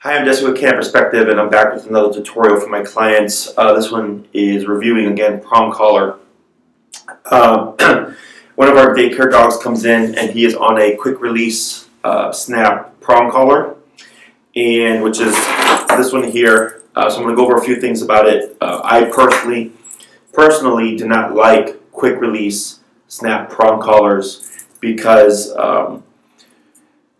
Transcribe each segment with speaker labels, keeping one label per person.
Speaker 1: Hi, I'm Jesse with Canine Perspective, and I'm back with another tutorial for my clients. This one is reviewing, again, Prong collar. One of our daycare dogs comes in, and he is on a quick release snap prong collar, and which is this one here. So I'm going to go over a few things about it. I personally do not like quick release snap prong collars because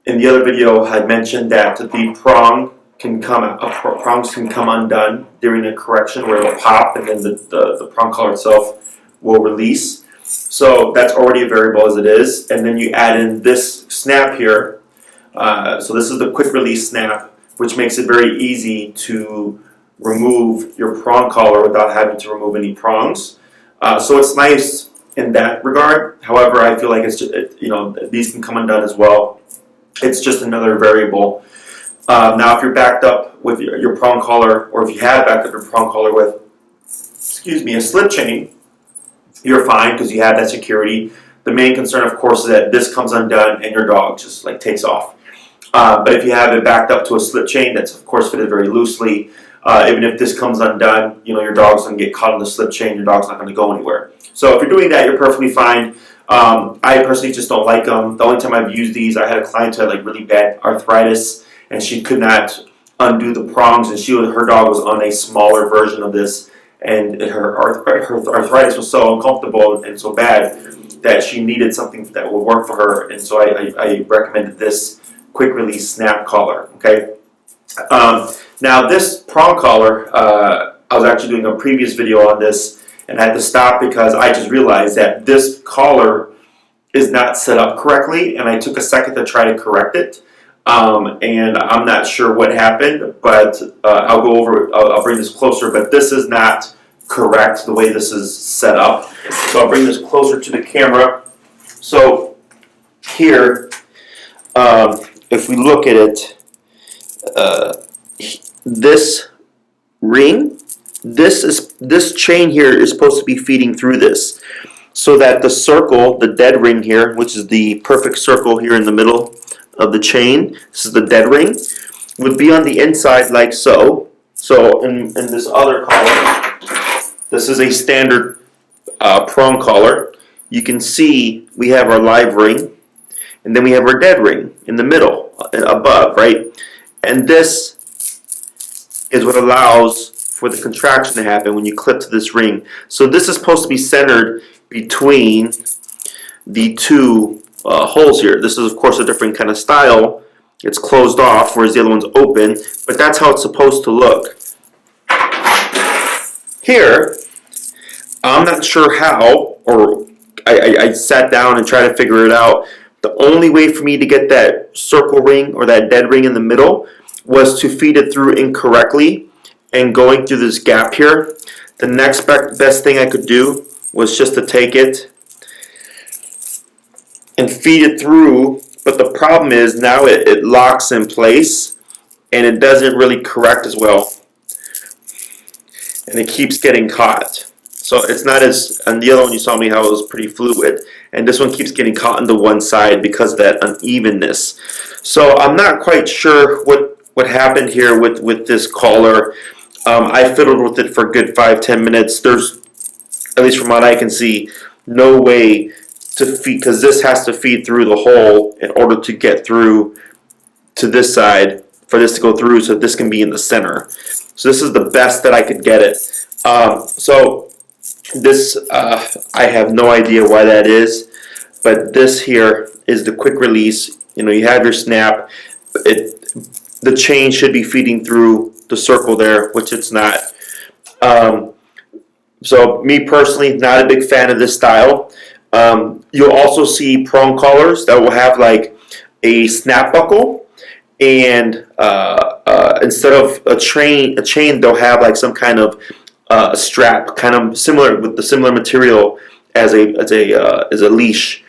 Speaker 1: in the other video, I mentioned that the prongs can come undone during a correction where it'll pop and then the prong collar itself will release. So that's already a variable as it is. And then you add in this snap here. So this is the quick release snap, which makes it very easy to remove your prong collar without having to remove any prongs. So it's nice in that regard. However, I feel like it's just, these can come undone as well. It's just another variable. Now, if you're backed up with your prong collar, or if you have backed up your prong collar with, a slip chain, you're fine because you have that security. The main concern, of course, is that this comes undone and your dog just takes off. But if you have it backed up to a slip chain that's, of course, fitted very loosely, even if this comes undone, your dog's going to get caught in the slip chain. Your dog's not going to go anywhere. So if you're doing that, you're perfectly fine. I personally just don't like them. The only time I've used these, I had a client who had really bad arthritis, and she could not undo the prongs, and her dog was on a smaller version of this, and her arthritis was so uncomfortable and so bad that she needed something that would work for her, and so I recommended this quick release snap collar. Okay. Now this prong collar, I was actually doing a previous video on this, and I had to stop because I just realized that this collar is not set up correctly, and I took a second to try to correct it. And I'm not sure what happened, but I'll bring this closer, but this is not correct the way this is set up. So I'll bring this closer to the camera. So here, if we look at it, this ring, this chain here is supposed to be feeding through this, so that the circle, the dead ring here, which is the perfect circle here in the middle of the chain, this is the dead ring, would be on the inside like so. So in this other collar, this is a standard prong collar. You can see we have our live ring, and then we have our dead ring in the middle, above, right? And this is what allows for the contraction to happen when you clip to this ring. So this is supposed to be centered between the two holes here. This is, of course, a different kind of style. It's closed off, whereas the other one's open, but that's how it's supposed to look. Here, I'm not sure how, or I sat down and tried to figure it out. The only way for me to get that circle ring or that dead ring in the middle was to feed it through incorrectly and going through this gap here. The next best thing I could do was just to take it and feed it through, but the problem is now it locks in place and it doesn't really correct as well, and it keeps getting caught. So it's not as, on the other one you saw me how it was pretty fluid, and this one keeps getting caught into one side because of that unevenness. So I'm not quite sure what happened here with this collar. I fiddled with it for a good 5-10 minutes. There's, at least from what I can see, no way to feed, because this has to feed through the hole in order to get through to this side, for this to go through so this can be in the center. So this is the best that I could get it. So this, I have no idea why that is, but this here is the quick release. You have your snap. The chain should be feeding through the circle there, which it's not. So me personally, not a big fan of this style. You'll also see prong collars that will have a snap buckle, and instead of a chain, they'll have some kind of strap, kind of similar with the similar material as a leash,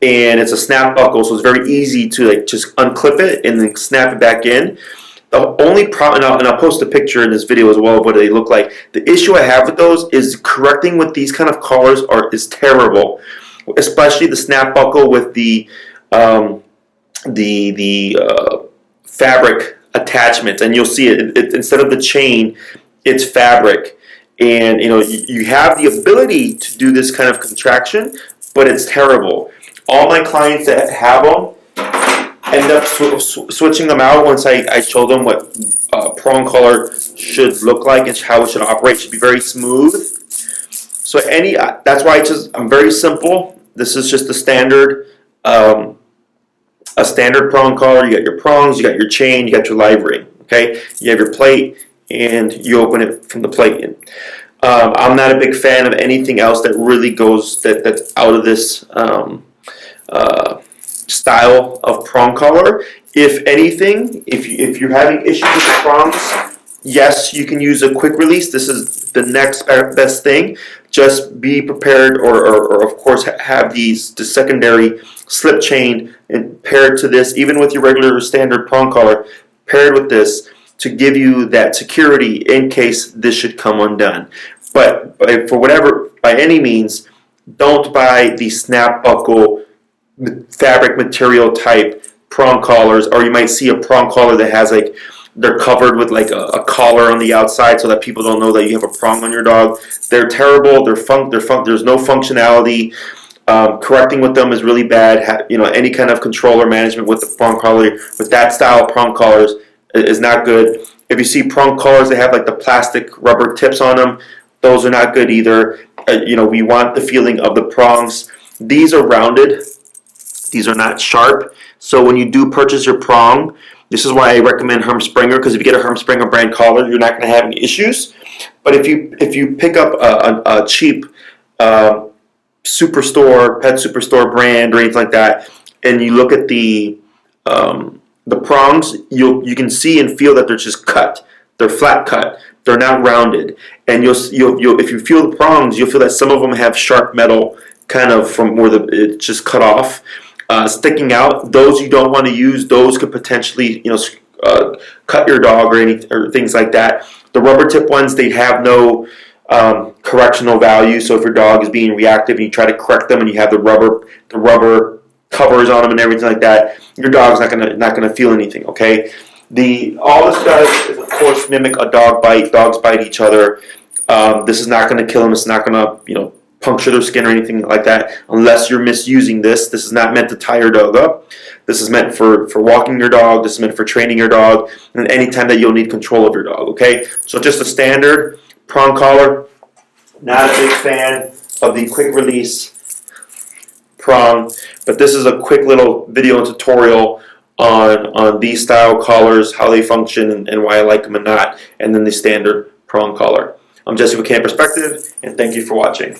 Speaker 1: and it's a snap buckle, so it's very easy to just unclip it and then snap it back in. The only problem, and I'll post a picture in this video as well of what they look like. The issue I have with those is correcting with these kind of collars is terrible, especially the snap buckle with the fabric attachments, and you'll see it instead of the chain, it's fabric. And you have the ability to do this kind of contraction, but it's terrible. All my clients that have them end up switching them out once I show them what prong collar should look like and how it should operate. It should be very smooth. So that's why I'm very simple. This is just a standard prong collar. You got your prongs, you got your chain, you got your live ring. Okay, you have your plate, and you open it from the plate in. I'm not a big fan of anything else that really goes that's out of this style of prong collar. If anything, if you're having issues with the prongs, yes, you can use a quick release. This is the next best thing. Just be prepared, or of course have the secondary slip chain and paired to this, even with your regular standard prong collar, paired with this to give you that security in case this should come undone. But by any means, don't buy the snap buckle fabric material type prong collars, or you might see a prong collar that has they're covered with a collar on the outside so that people don't know that you have a prong on your dog. They're terrible. There's no functionality. Correcting with them is really bad. Any kind of control or management with the prong collar, with that style of prong collars, is not good. If you see prong collars that have the plastic rubber tips on them, those are not good either. We want the feeling of the prongs. These are rounded. These are not sharp. So when you do purchase your prong, this is why I recommend Herm-Springer, because if you get a Herm-Springer brand collar, you're not going to have any issues. But if you pick up a cheap superstore, pet superstore brand or anything like that, and you look at the prongs, you can see and feel that they're just cut. They're flat cut. They're not rounded. And if you feel the prongs, you'll feel that some of them have sharp metal kind of from where it's just cut off, sticking out. Those you don't want to use. Those could potentially cut your dog or things like that. The rubber tip ones, they have no correctional value. So if your dog is being reactive and you try to correct them and you have the rubber covers on them and everything like that, your dog's not gonna feel anything. Okay. All this does is, of course, mimic a dog bite. Dogs bite each other. This is not going to kill them. It's not going to, puncture their skin or anything like that, unless you're misusing this. This is not meant to tie your dog up. This is meant for walking your dog. This is meant for training your dog, and any time that you'll need control of your dog. Okay, so just a standard prong collar. Not a big fan of the quick release prong, but this is a quick little video and tutorial on these style collars, how they function, and why I like them and not, and then the standard prong collar. I'm Jesse with Canine Perspective, and thank you for watching.